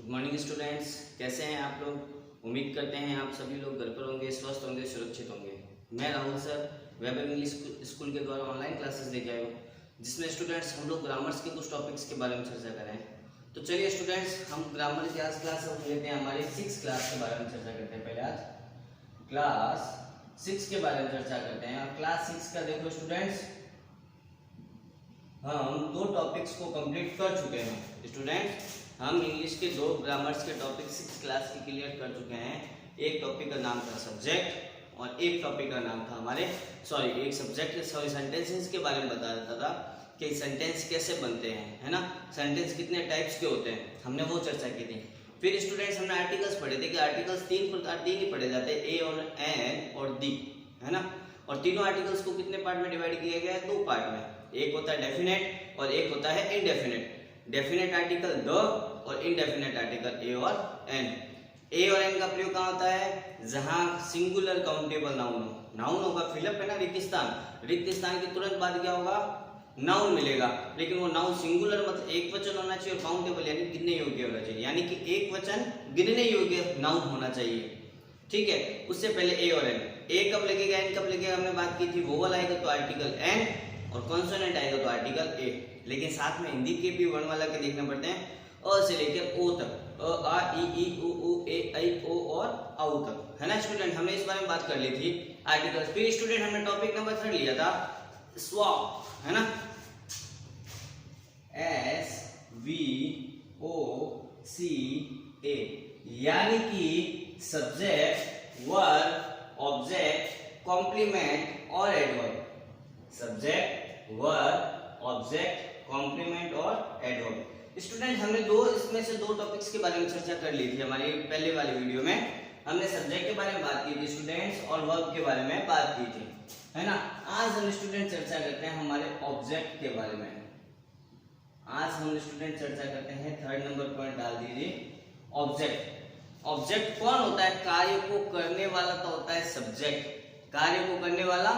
Good morning students, कैसे हैं आप लोग। उम्मीद करते हैं आप सभी लोग घर पर होंगे, स्वस्थ होंगे, सुरक्षित होंगे। मैं राहुल सर वैभव इंग्लिश स्कूल के द्वारा ऑनलाइन क्लासेस लेके आया हूँ, जिसमें स्टूडेंट्स हम लोग ग्रामर्स के कुछ टॉपिक्स के बारे में चर्चा कर रहे हैं। तो चलिए स्टूडेंट्स, हम ग्रामर की आज क्लास लेते हैं, हमारे 6 क्लास के बारे में चर्चा करते हैं। पहले आज क्लास 6 के बारे में चर्चा करते हैं। और क्लास 6 का देखो स्टूडेंट्स, हम 2 टॉपिक्स को कंप्लीट कर चुके हैं। स्टूडेंट्स, हम इंग्लिश के 2 ग्रामर्स के टॉपिक 6 क्लास के क्लियर कर चुके हैं। एक टॉपिक का नाम था सब्जेक्ट और एक टॉपिक का नाम था एक सब्जेक्ट सेंटेंसेस के बारे में बता देता था कि सेंटेंस कैसे बनते हैं, है ना। सेंटेंस कितने टाइप्स के होते हैं, हमने वो चर्चा की थी। फिर स्टूडेंट्स, हमने आर्टिकल्स पढ़े थे कि आर्टिकल्स 3 ही पढ़े जाते हैं, ए और एन और दी, है ना। और तीनों आर्टिकल्स को कितने पार्ट में डिवाइड किया गया है? 2 पार्ट में। एक होता है डेफिनेट और एक होता है इनडेफिनेट। डेफिनेट आर्टिकल द और इनडेफिनेट आर्टिकल ए और एन। ए और एन का प्रयोग कहाँ होता है? जहां सिंगुलर काउंटेबल नाउन हो। नाउन होगा, फिलअप है ना, रिक्त स्थान के तुरंत बाद क्या होगा? नाउन मिलेगा। लेकिन वो नाउन सिंगुलर मतलब एक वचन होना चाहिए और काउंटेबल यानी गिनने योग्य होना चाहिए, यानी कि एक वचन गिनने योग्य नाउन होना चाहिए। ठीक है, उससे पहले ए और एन। ए कब लगेगा, एन कब लगेगा, हमने बात की थी। वोवल आएगा तो आर्टिकल एन और कॉन्सोनेंट आएगा तो आर्टिकल ए। लेकिन साथ में हिंदी के भी वर्णमाला के देखने पड़ते हैं, अ से लेकर ओ तक, अ आ ई उ ऊ ए ऐ ओ और औ तक, है ना स्टूडेंट। हमने इस बारे में बात कर ली थी आर्टिकल्स। फिर स्टूडेंट, हमने टॉपिक नंबर 3 लिया था स्वॉप, है ना, SVOCA, यानी कि सब्जेक्ट, वर्ब, ऑब्जेक्ट, कॉम्प्लीमेंट और adverb. Subject, verb, object, complement और एडवर्ब। स्टूडेंट, हमने इसमें से 2 टॉपिक्स के बारे में चर्चा कर ली थी। हमारी पहले वाले वीडियो में हमने सब्जेक्ट के बारे में बात की थी स्टूडेंट्स, और वर्ब के बारे में बात की थी, है ना। आज हम स्टूडेंट चर्चा करते हैं हमारे ऑब्जेक्ट के बारे में। आज हम स्टूडेंट चर्चा करते हैं, 3rd नंबर पॉइंट डाल दीजिए, ऑब्जेक्ट। ऑब्जेक्ट कौन होता है? कार्य को करने वाला तो होता है सब्जेक्ट। कार्य को करने वाला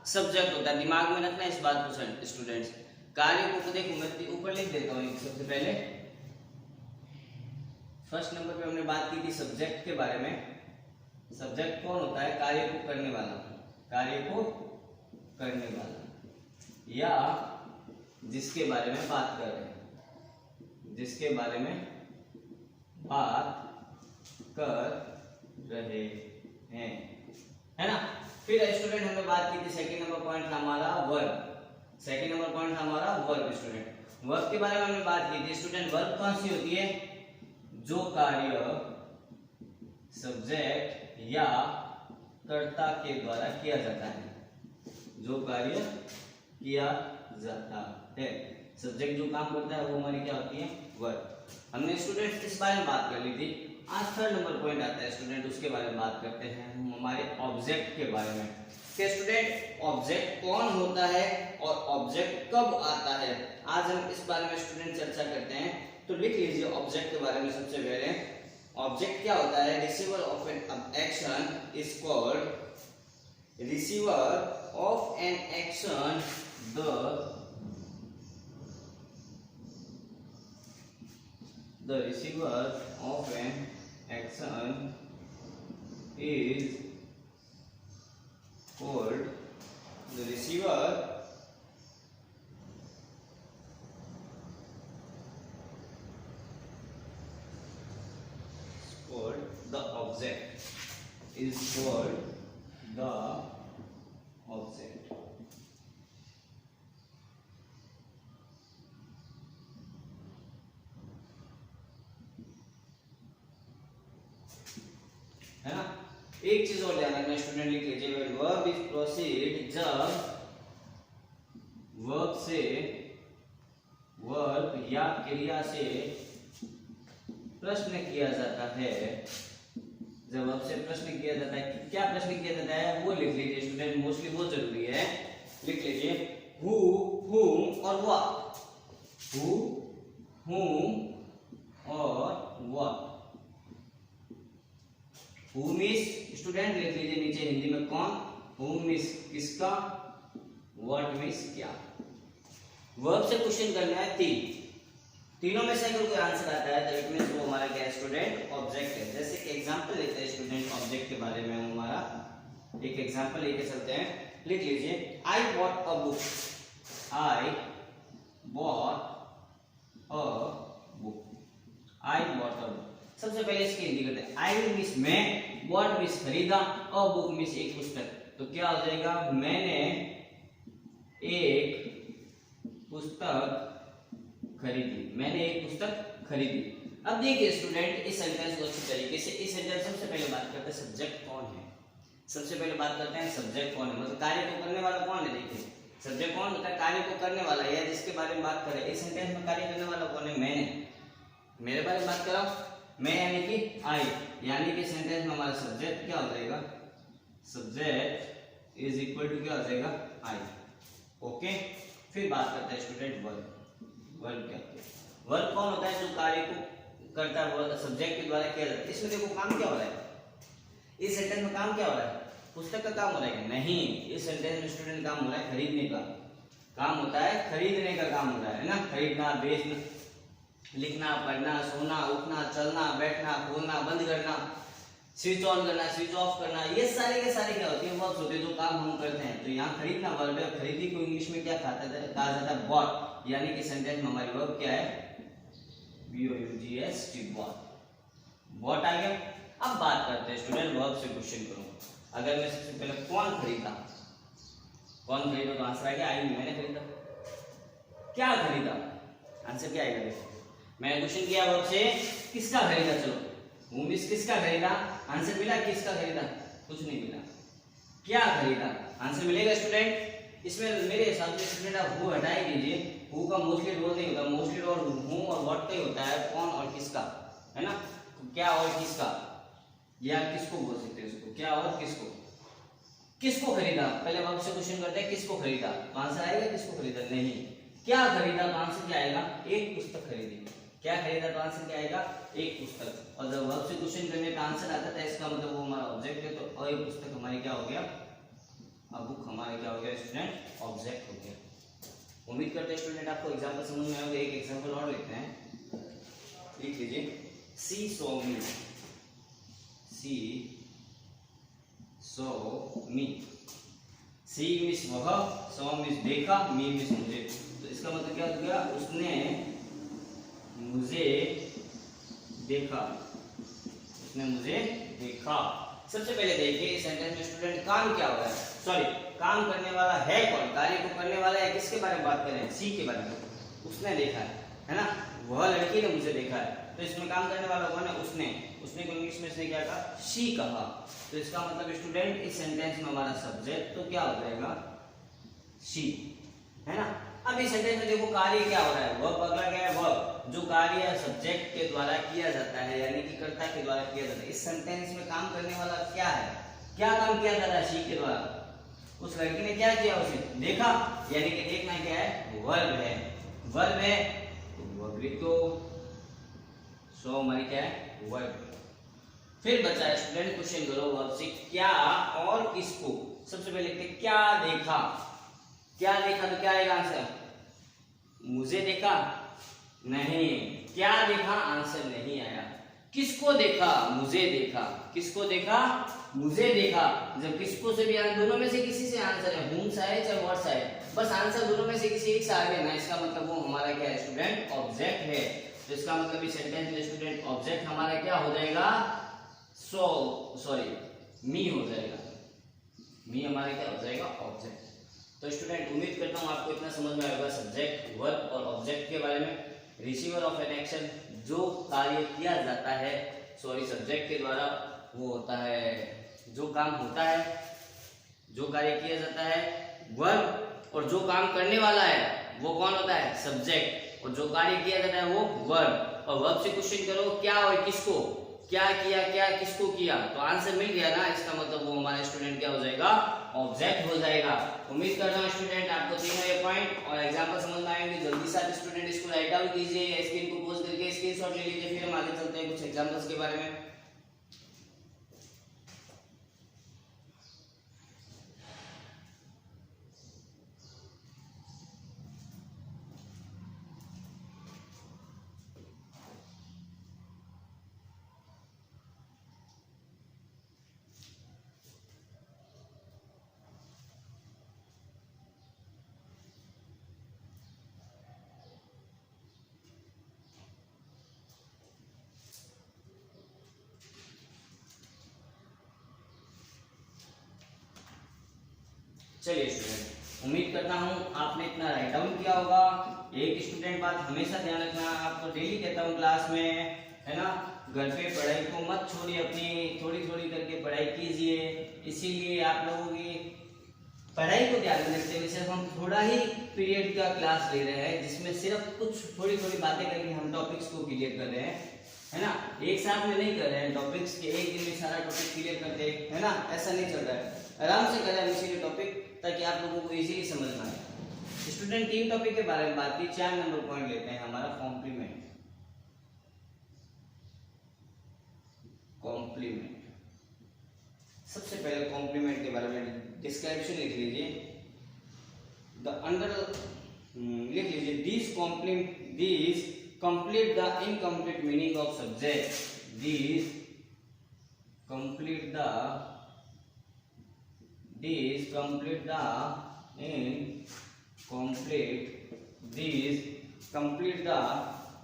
सब्जेक्ट होता है, दिमाग में रखना इस बात को स्टूडेंट्स। कार्य को देखो, मैं ऊपर लिख देता हूँ सबसे पहले। 1st नंबर पे हमने बात की थी सब्जेक्ट के बारे में। सब्जेक्ट कौन होता है? कार्य को करने वाला। कार्य को करने वाला या जिसके बारे में बात कर रहे हैं, जिसके बारे में बात कर रहे हैं, है ना। फिर स्टूडेंट, हमने बात की थी 2nd नंबर पॉइंट था हमारा वर्ब। 2nd नंबर पॉइंट था हमारा वर्ब। स्टूडेंट, वर्ब के बारे में हमने बात की थी स्टूडेंट। वर्ब कौन सी होती है? जो कार्य सब्जेक्ट या कर्ता के द्वारा किया जाता है, जो कार्य किया जाता है। सब्जेक्ट जो काम करता है वो हमारी क्या होती है? वर्ब। हमने स्टूडेंट इस बारे में बात कर ली थी। आज 3rd नंबर पॉइंट आता है स्टूडेंट, उसके बारे में बात करते हैं हम हमारे ऑब्जेक्ट के बारे में। कि स्टूडेंट, ऑब्जेक्ट कौन होता है और ऑब्जेक्ट कब आता है, आज हम इस बारे में स्टूडेंट चर्चा करते हैं। तो लिख लीजिए ऑब्जेक्ट के बारे में। सबसे पहले ऑब्जेक्ट क्या होता है? Receiver of an action is called, receiver of an action, the receiver of an action is called, the receiver called the object, is called the object, है ना। एक चीज और ध्यान रखना स्टूडेंट, लिख लीजिए, व्हेन वर्ब इज प्रोसीड, जब वर्ब से, वर्ब या क्रिया से प्रश्न किया जाता है, जब वर्ब से प्रश्न किया जाता है, क्या प्रश्न किया जाता है वो लिख लीजिए स्टूडेंट, मोस्टली बहुत जरूरी है। लिख लीजिए हु, हुम और व्हाट। हु, हुम और व्हाट। whom is स्टूडेंट लिख लीजिए नीचे हिंदी में कौन, whom is किसका, what means क्या। वर्ब से क्वेश्चन करना है 3, तीनों में से अगर कोई आंसर आता है तो इट मींस वो हमारा क्या है स्टूडेंट ऑब्जेक्ट है। जैसे कि एग्जांपल लेते हैं स्टूडेंट ऑब्जेक्ट के बारे में, हम हमारा एक एग्जांपल लेके चलते हैं। लिख लीजिए I bought a book, I bought a book, I bought a book. सबसे पहले इसकी हिंदी करते हैं। आई मींस मैं, बॉट मींस खरीदा, अ बुक मींस एक पुस्तक। तो क्या हो जाएगा, मैंने एक पुस्तक खरीदी, मैंने एक पुस्तक खरीदी। अब देखिए स्टूडेंट इस सेंटेंस को अच्छी तरीके से, इस सेंटेंस सबसे पहले बात करते हैं सब्जेक्ट कौन है। सबसे पहले बात करते हैं सब्जेक्ट कौन है, मतलब कार्य को करने वाला कौन है। देखिए सब्जेक्ट कौन होता है, कार्य को करने वाला या जिसके बारे में बात करें। इस सेंटेंस में कार्य करने वाला कौन है, मैंने, मेरे बारे में बात कर रहा हूं मैं, यानी कि आई, यानी कि सेंटेंस में हमारा सब्जेक्ट क्या हो जाएगा, सब्जेक्ट इज इक्वल टू क्या हो जाएगा, आई। ओके, फिर बात करते हैं स्टूडेंट वर्ब। वर्ब क्या होता है, वर्ब कौन होता है, जो कार्य को करता है, वो सब्जेक्ट के द्वारा किया जाता है। इसमें देखो काम क्या हो रहा है, इस सेंटेंस में काम क्या हो रहा है, पुस्तक का काम हो रहा है नहीं, इस सेंटेंस में स्टूडेंट काम हो रहा है खरीदने का। काम होता है खरीदने का, काम हो रहा है ना, खरीदना, बेचना, लिखना, पढ़ना, सोना, उठना, चलना, बैठना, खोलना, बंद करना, स्विच ऑन करना, स्विच ऑफ करना, ये सारे के सारे क्या होते हैं, वर्ब्स होते हैं जो काम हम करते हैं। तो यहाँ खरीदना वर्ब है, खरीदी को इंग्लिश में क्या कहा जाता है, बॉट, यानी कि सेंटेंस में हमारी वर्ब क्या है, BOUGST, बॉट, बॉट आ गया। अब बात करते हैं स्टूडेंट वर्ब से क्वेश्चन करूंगा। अगर मैं सबसे पहले कौन खरीदा, कौन खरीदा, तो आंसर आ गया आई, मैंने खरीदा। क्या खरीदा, आंसर क्या आएगा, देखो मैंने क्वेश्चन किया वर्ब से, किसका खरीदा, चलो हूं मींस किसका खरीदा, आंसर मिला, किसका खरीदा, कुछ नहीं मिला, क्या खरीदा, आंसर मिलेगा स्टूडेंट। इसमें मेरे हिसाब से स्टूडेंट आप हु हटा ही दीजिए, हु का मोस्टली रोल नहीं होता, मोस्टली रोल हूं और व्हाट का ही होता है, कौन और किसका, है ना, क्या और किसका, या किसको बोल सकते हैं उसको, क्या और किसको, किसको खरीदा। पहले वर्ब से क्वेश्चन करते हैं, किसको खरीदा, तो आंसर आएगा किसको खरीदा, नहीं, क्या खरीदा, तो आंसर क्या आएगा, एक पुस्तक खरीदी। क्या खरीदा, तो आंसर क्या आएगा, एक पुस्तक। और जब वर्ब से क्वेश्चन करने का आंसर आता था, इसका मतलब वो हमारा ऑब्जेक्ट है, तो अ पुस्तक हमारी क्या हो गया, अब बुक हमारा क्या हो गया स्टूडेंट, ऑब्जेक्ट हो गया। उम्मीद करते हैं स्टूडेंट आपको एग्जांपल समझ में आएगा। एक एग्जांपल और लेते हैं, लिख लीजिए सी सॉ मी, सी सॉ मी, सी मींस वह, सॉ मींस देखा, मी मींस मुझे। तो इसका मतलब क्या हो गया, उसने मुझे देखा, उसने मुझे देखा। सबसे पहले देखिए इस सेंटेंस में स्टूडेंट काम क्या हो रहा है, सॉरी काम करने वाला है कौन, कार्य को करने वाला है, किसके बारे में बात कर रहे हैं, सी के बारे में। उसने देखा है ना, वह लड़की ने मुझे देखा है, तो इसमें काम करने वाला कौन है, उसने, उसने को इंग्लिश में इसने क्या कहा, शी कहा। तो इसका मतलब स्टूडेंट इस सेंटेंस में हमारा सब्जेक्ट तो क्या हो जाएगा, शी, है ना। अब इस सेंटेंस में देखो कार्य क्या हो रहा है, वर्ब अगला क्या है, वर्ब जो कार्य सब्जेक्ट के द्वारा किया जाता है, यानी कि कर्ता के द्वारा किया जाता है। इस सेंटेंस में काम करने वाला क्या है, क्या काम किया जा रहा है शी के द्वारा, उस लड़की ने क्या किया, उसे देखा, यानी कि देखना क्या है, वर्ब है, वर्ब है तो वर्ब लिख दो, सो हमारी क्या है, वर्ब। फिर बचा है स्टूडेंट क्वेश्चन करो वर्ब से, क्या और किसको। सबसे पहले लिखते क्या देखा, क्या देखा तो क्या आएगा आंसर, मुझे देखा नहीं, क्या देखा आंसर नहीं आया, किसको देखा, मुझे देखा, किसको देखा, मुझे देखा। जब किसको से भी दोनों में से किसी से आंसर है, whom सा है चाहे what सा है, बस आंसर दोनों में से किसी एक से आ गया ना, इसका मतलब वो हमारा क्या है स्टूडेंट, ऑब्जेक्ट है। तो इसका मतलब इस सेंटेंस में स्टूडेंट ऑब्जेक्ट हमारा क्या हो जाएगा, सो सॉरी मी हो जाएगा, मी हमारा क्या हो जाएगा, ऑब्जेक्ट। तो स्टूडेंट उम्मीद करता हूँ आपको इतना समझ में आएगा सब्जेक्ट, वर्ब और ऑब्जेक्ट के बारे में। रिसीवर ऑफ एन एक्शन, जो कार्य किया जाता है, सॉरी सब्जेक्ट के द्वारा वो होता है, जो काम होता है, जो कार्य किया जाता है वर्ब, और जो काम करने वाला है वो कौन होता है, सब्जेक्ट, और जो कार्य किया जाता है वो वर्ब। और वर्ब से क्वेश्चन करो क्या और किसको, क्या किया, क्या किसको किया, तो आंसर मिल गया ना, इसका मतलब वो हमारा स्टूडेंट क्या हो जाएगा, ऑब्जेक्ट हो जाएगा। उम्मीद करता हूँ स्टूडेंट आपको तीनों ये पॉइंट और एग्जांपल समझ में आएंगे। जल्दी से स्टूडेंट इसको राइट डाउन कीजिए, स्क्रीन को पॉज करके स्क्रीनशॉट ले लीजिए, फिर हम आगे चलते हैं कुछ एग्जांपल्स के बारे में। चलिए स्टूडेंट, उम्मीद करता हूँ आपने इतना राइट डाउन किया होगा। एक स्टूडेंट बात हमेशा ध्यान रखना, आपको डेली कहता हूँ क्लास में, है ना, घर पे पढ़ाई को मत छोड़िए, अपनी थोड़ी थोड़ी करके पढ़ाई कीजिए। इसीलिए आप लोगों की पढ़ाई को ध्यान में रखते हुए सिर्फ हम थोड़ा ही पीरियड का क्लास ले रहे हैं, जिसमें सिर्फ कुछ थोड़ी थोड़ी बातें करके हम टॉपिक्स को क्लियर कर रहे हैं, है ना। एक साथ में नहीं कर रहे हैं टॉपिक्स के, एक दिन में सारा टॉपिक क्लियर करते हैं, है ना, ऐसा नहीं चल रहा है। आराम से करें हम इसीलिए टॉपिक, ताकि आप लोगों को इजीली समझ में आए। स्टूडेंट 3 टॉपिक के बारे में बात की, 4 नंबर पॉइंट लेते हैं हमारा कॉम्प्लीमेंट। कॉम्प्लीमेंट, सबसे पहले कॉम्प्लीमेंट के बारे में डिस्क्रिप्शन लिख लीजिए। लिख लीजिए these complete the incomplete meaning of subject. These complete the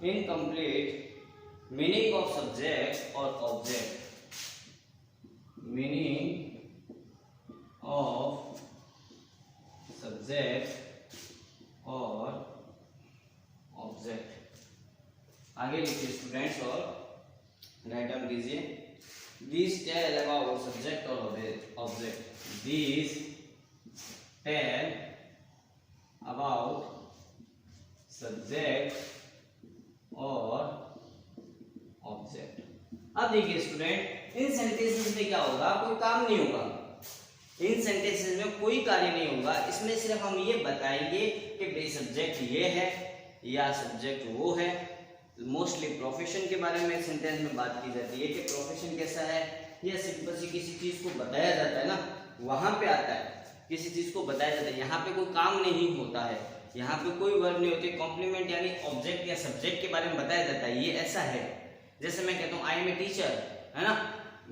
incomplete meaning of subject or object. Meaning of subject or object. आगे लिखिए स्टूडेंट्स और राइट डाउन कीजिए। These tell about subject or object. These tell about subject और object. अब देखिए student, इन sentences में क्या होगा, कोई काम नहीं होगा। इन सेंटेंसेस में कोई कार्य नहीं होगा, इसमें सिर्फ हम ये बताएंगे कि भाई सब्जेक्ट ये है या सब्जेक्ट वो है। मोस्टली प्रोफेशन के बारे में सेंटेंस में बात की जाती है कि प्रोफेशन कैसा है, या सिंपल सी किसी चीज को बताया जाता है ना, वहां पे आता है, किसी चीज को बताया जाता है। यहाँ पे कोई काम नहीं होता है, यहाँ पे कोई वर्ब नहीं होती। कॉम्प्लीमेंट यानी ऑब्जेक्ट या सब्जेक्ट के बारे में बताया जाता है। ये ऐसा है जैसे मैं कहता हूँ आई एम ए टीचर, है ना,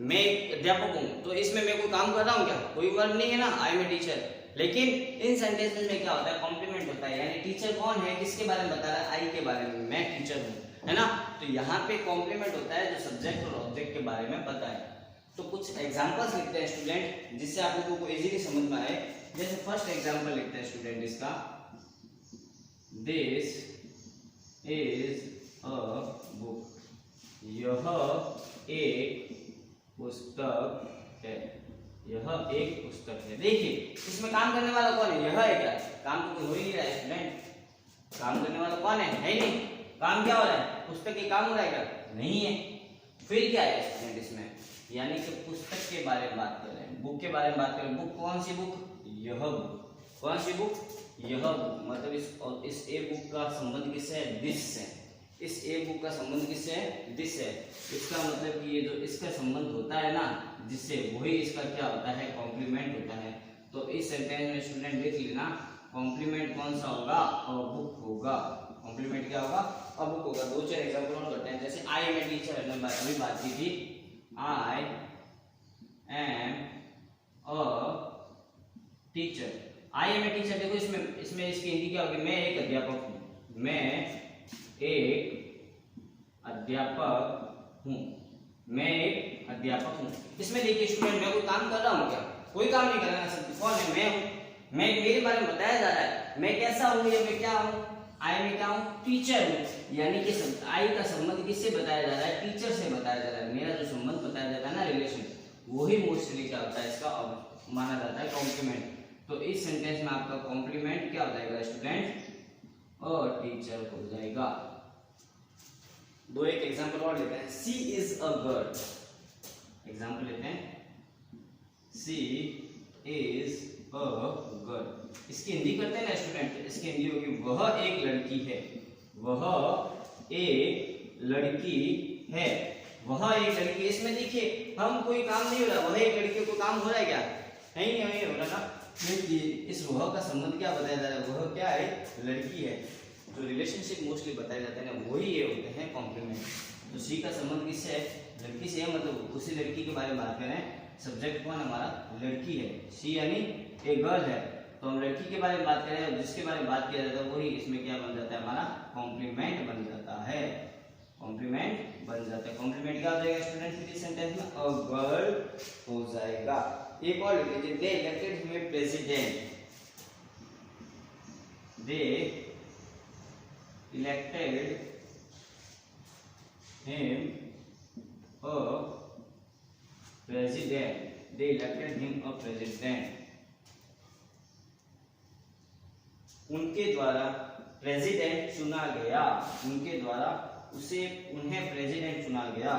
मैं अध्यापक हूँ, तो इसमें मैं कोई काम कर रहा हूँ क्या, कोई वर्ब नहीं है ना, आई एम ए टीचर। लेकिन इन सेंटेंसेस में क्या होता है, कॉम्प्लीमेंट होता है, यानी टीचर कौन है, किसके बारे में बता रहा है, आई के बारे में, मैं टीचर हूँ, है ना। तो यहाँ पे कॉम्प्लीमेंट होता है जो सब्जेक्ट और ऑब्जेक्ट के बारे में बताए। तो कुछ एग्जांपल्स लिखते हैं स्टूडेंट, जिससे आप लोगों को इजीली समझ में आए। जैसे फर्स्ट एग्जांपल लिखते हैं स्टूडेंट इसका, दिस इज अ बुक। यह एक पुस्तक है, यह एक पुस्तक है। देखिए इसमें काम करने वाला कौन है, यह है क्या, काम तो कोई हो ही नहीं रहा है स्टूडेंट, काम करने वाला कौन है ही नहीं। काम क्या हो रहा है, पुस्तक के काम हो रहा है क्या, नहीं है। फिर क्या है स्टूडेंट इसमें, यानी कि पुस्तक के बारे में बात कर रहे हैं, बुक के बारे में बात कर रहे हैं। बुक कौन सी बुक, यह बुक। कौन सी बुक, यह बुक। मतलब इस ए बुक का संबंध किससे है, दिस से। इस ए बुक का संबंध किससे है, दिस है। इसका मतलब कि ये जो इसका संबंध होता है ना जिससे, वही इसका क्या होता है, कॉम्प्लीमेंट होता है। तो इस सेंटेंस में स्टूडेंट देख लेना, कॉम्प्लीमेंट कौन सा होगा, और बुक होगा। कॉम्प्लीमेंट क्या होगा, और बुक होगा। 2-4 एग्जांपल और करते हैं। जैसे आई एम ए टीचर, अभी बात की थी, I am a teacher. I am a teacher, देखो इसमें इसकी हिंदी क्या होगी, मैं एक अध्यापक हूँ, मैं एक अध्यापक हूँ, मैं एक अध्यापक हूँ। इसमें देखिए स्टूडेंट, मैं कोई काम कर रहा हूँ क्या, कोई काम नहीं कर रहा है। कौन है, मैं हूँ, मैं मेरे बारे में बताया जा रहा है, मैं कैसा हूँ या मैं क्या हूँ, आई में क्या हूँ, टीचर हूँ। यानी कि आई का संबंध किससे बताया जा रहा है, टीचर से बताया जा रहा है। मेरा जो संबंध बताया जाता है ना, रिलेशन, वही मोस्टली क्या होता है, इसका माना जाता है कॉम्प्लीमेंट। तो इस सेंटेंस में आपका कॉम्प्लीमेंट क्या हो जाएगा स्टूडेंट, और टीचर हो जाएगा। 2-1 एग्जांपल और लेते हैं। सी इज अ गर्ल। एग्जांपल लेते हैं, सी इज अ गर्ल। इसकी हिंदी करते हैं ना स्टूडेंट, इसकी हिंदी होगी वह एक लड़की है, वह एक लड़की है, वह एक लड़की। इसमें देखिए हम कोई काम नहीं हो रहा, वह एक लड़की को काम हो रहा है क्या, नहीं हो रहा ना। इस वह का संबंध क्या बताया जा रहा है, वह क्या है, लड़की है। जो रिलेशनशिप मोस्टली बताए जाते हैं ना, वही ये होते हैं कॉम्प्लीमेंट। तो सी का संबंध किससे है, लड़की से है, मतलब उसी लड़की के बारे में बात करें। सब्जेक्ट कौन हमारा, लड़की है, सी यानी एक गर्ल है, तो हम लड़की के बारे में बात करें, जिसके बारे में बात किया जाता है वही इसमें क्या बन जाता है, हमारा कॉम्प्लीमेंट बन जाता है। कॉम्प्लीमेंट बन जाता है। कॉम्प्लीमेंट क्या हो जाएगा स्टूडेंट, फिर सेंटेंस में अ गर्ल हो जाएगा। एक और लिख लीजिए, they elected him president. they elected him a president. They elected him a president. उनके द्वारा प्रेसिडेंट चुना गया, उनके द्वारा उन्हें प्रेसिडेंट चुना गया।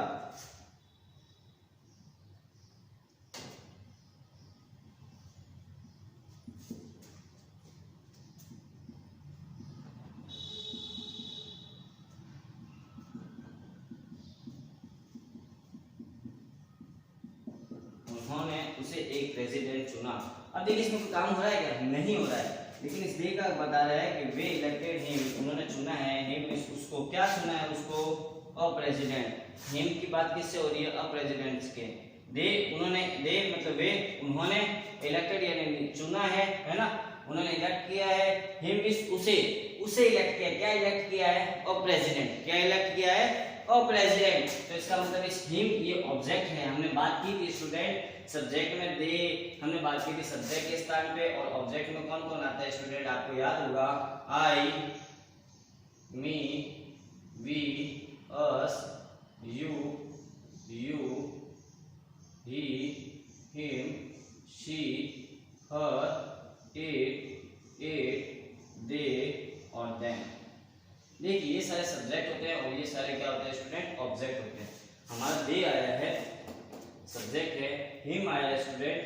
उन्होंने उसे एक प्रेसिडेंट चुना। अब देखिए इसमें काम हो रहा है क्या? नहीं हो रहा है, लेकिन इस दे का बता रहा है कि वे इलेक्टेड हिम, उन्होंने चुना है, हिम उसको क्या चुना है? उसको अ प्रेसिडेंट। हिम की बात किससे हो रही है? अ प्रेसिडेंट्स के। दे उन्होंने, दे मतलब वे, उन्होंने इलेक्टेड यानी चुना है ना, उन्होंने इलेक्ट किया है, हिम उसे इलेक्ट किया। क्या इलेक्ट किया है? A president. क्या इलेक्ट किया है? A president. तो इसका मतलब इस हिम ये ऑब्जेक्ट है। हमने बात की थी स्टूडेंट सब्जेक्ट में दे, हमने बात की थी सब्जेक्ट के स्थान पे, और ऑब्जेक्ट में कौन कौन आता है स्टूडेंट? आपको याद होगा I, me, we, us, you, he, him, she, her, it, they और देम। देखिए ये सारे सब्जेक्ट होते हैं और ये सारे क्या होते हैं स्टूडेंट? ऑब्जेक्ट होते हैं। हमारा दे आया है सब्जेक्ट है, हिम आया है स्टूडेंट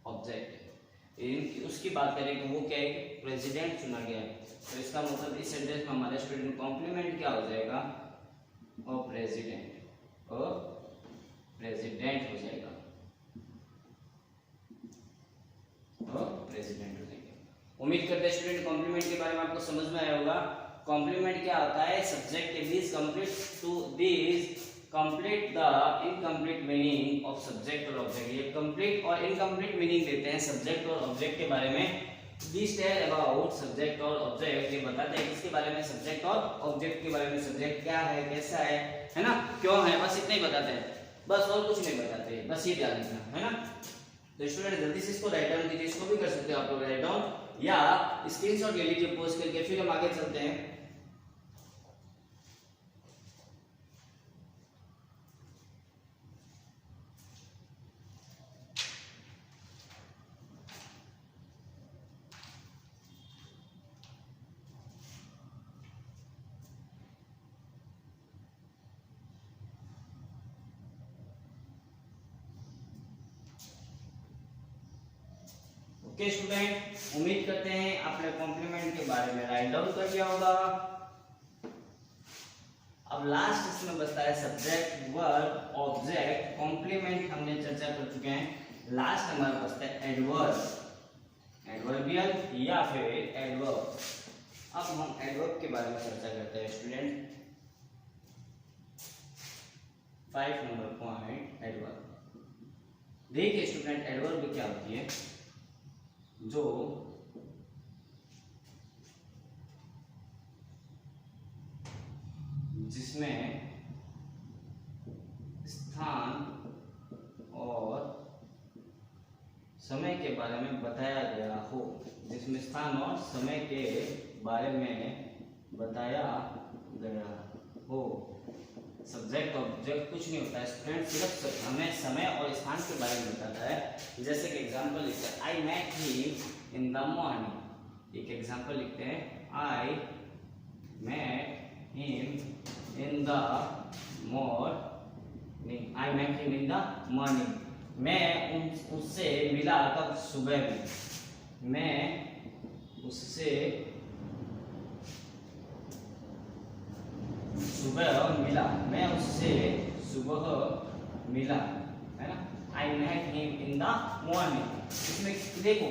ऑब्जेक्ट है। उसकी बात करें कि वो क्या है? प्रेसिडेंट चुना गया है। तो इसका मतलब इस सेंटेंस में हमारे स्टूडेंट कॉम्प्लीमेंट क्या हो जाएगा? अ प्रेसिडेंट हो जाएगा, प्रेसिडेंट हो जाएगा। उम्मीद करते हैं स्टूडेंट कॉम्प्लीमेंट के बारे में आपको समझ में आया होगा। कॉम्प्लीमेंट क्या होता है? Subject this complete the incomplete meaning of subject और ऑब्जेक्ट। ये कंप्लीट और इनकम्प्लीट मीनिंग देते हैं सब्जेक्ट और ऑब्जेक्ट के बारे में। दिस टेल अबाउट सब्जेक्ट और ऑब्जेक्ट, ये बताते हैं किसके बारे में? सब्जेक्ट और ऑब्जेक्ट के बारे में। सब्जेक्ट क्या है, कैसा है ना, क्यों है, बस इतना ही बताते हैं, बस और कुछ नहीं बताते, बस ये ध्यान रखना है ना। तो स्टूडेंट जल्दी से इसको राइट डाउन कीजिए। इसको भी कर सकते हो आप लोग राइट डाउन या स्क्रीनशॉट ले लीजिए पोस्ट करके। फिर हम आगे चलते हैं। ओके स्टूडेंट, उम्मीद करते हैं आपने कॉम्प्लीमेंट के बारे में राइट डाउन कर लिया होगा। अब लास्ट इसमें बचता है सब्जेक्ट, वर्ब, ऑब्जेक्ट, कॉम्प्लीमेंट हमने चर्चा कर चुके हैं। लास्ट हमारा बचता है एडवर्ब, एडवर्बियल या फिर एडवर्ब। अब हम एडवर्ब के बारे में चर्चा करते हैं स्टूडेंट। 5 number point adverb. देखिए स्टूडेंट एडवर्ब क्या होती है? जो जिसमें स्थान और समय के बारे में बताया गया हो, जिसमें स्थान और समय के बारे में बताया गया हो। सब्जेक्ट ऑब्जेक्ट कुछ नहीं होता है स्टूडेंट, सिर्फ हमें समय और स्थान के बारे में बताता है। जैसे कि एग्जांपल लिखते हैं, I met him in the morning. एक एग्जांपल लिखते हैं, I met him in the morning. I met him in the morning. मैं उससे मिला कब? सुबह में। मैं उससे सुबह मिला, मैं उससे सुबह मिला, है ना। I met him in the morning. इसमें देखो,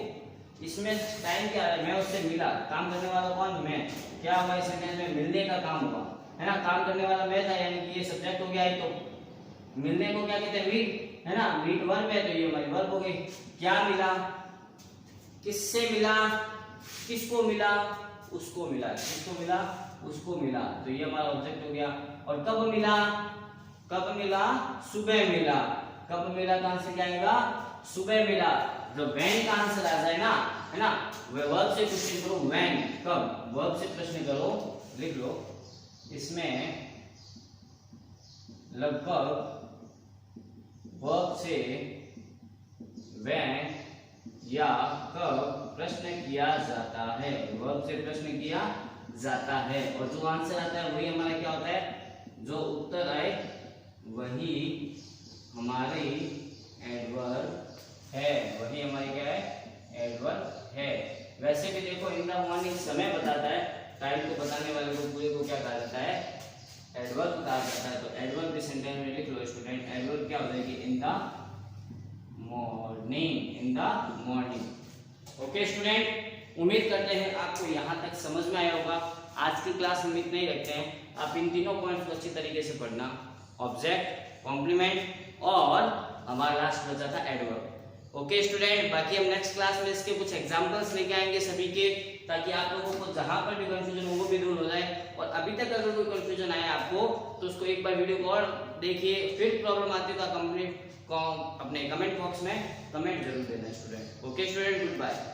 इसमें टाइम क्या है? मैं उससे मिला, काम करने वाला कौन? मैं। क्या हुआ इस सेंटेंस में? मिलने का काम हुआ, है ना। काम करने वाला मैं था, यानी कि ये सब्जेक्ट हो गया। तो मिलने को क्या कहते हैं? मीट, है ना। मीट वर्ब है, तो ये हमारी वर्ब हो गई। क्या मिला? किससे मिला? किसको मिला? उसको मिला। किसको मिला? उसको मिला। तो ये हमारा ऑब्जेक्ट हो गया। और कब मिला? कब मिला? सुबह मिला। कब मिला का आंसर क्या आएगा? सुबह मिला। जो व्हेन का आंसर आ जाए ना, है ना, वह वर्ब से क्वेश्चन करो। व्हेन, कब, वर्ब से प्रश्न करो, लिख लो। इसमें लगभग वर्ब से व्हेन या कब प्रश्न किया जाता है, वर्ब से प्रश्न किया जाता है। और जो आंसर आता है वही हमारा क्या होता है, जो उत्तर आए वही हमारी एडवर्ब है, वही हमारी क्या है, एडवर्ब है। वैसे भी देखो इन द मॉर्निंग समय बताता है, टाइम को बताने वाले को पूरे को क्या कहा जाता है, एडवर्ब कहा जाता है। तो एडवर्ब के सेंटेंस में लिख लो स्टूडेंट, एडवर्ब क्या हो जाएगी, इन the morning, in the morning. Okay student, उम्मीद करते हैं आपको यहाँ तक समझ में आया होगा। आज की क्लास हम इतना ही रखते हैं। आप इन तीनों पॉइंट्स को अच्छी तरीके से पढ़ना, ऑब्जेक्ट, कॉम्प्लीमेंट और हमारा लास्ट बचा था एडवर्ब। ओके स्टूडेंट, बाकी हम नेक्स्ट क्लास में इसके कुछ एग्जांपल्स लेके आएंगे सभी के, ताकि आप लोगों को जहां पर भी कंफ्यूजन हो वो भी दूर हो जाए। और अभी तक अगर कोई कंफ्यूजन आया आपको तो उसको एक बार वीडियो को और देखिए, फिर प्रॉब्लम आती है तो कंप्लीट अपने कमेंट बॉक्स में कमेंट जरूर देना student. Okay student, good bye.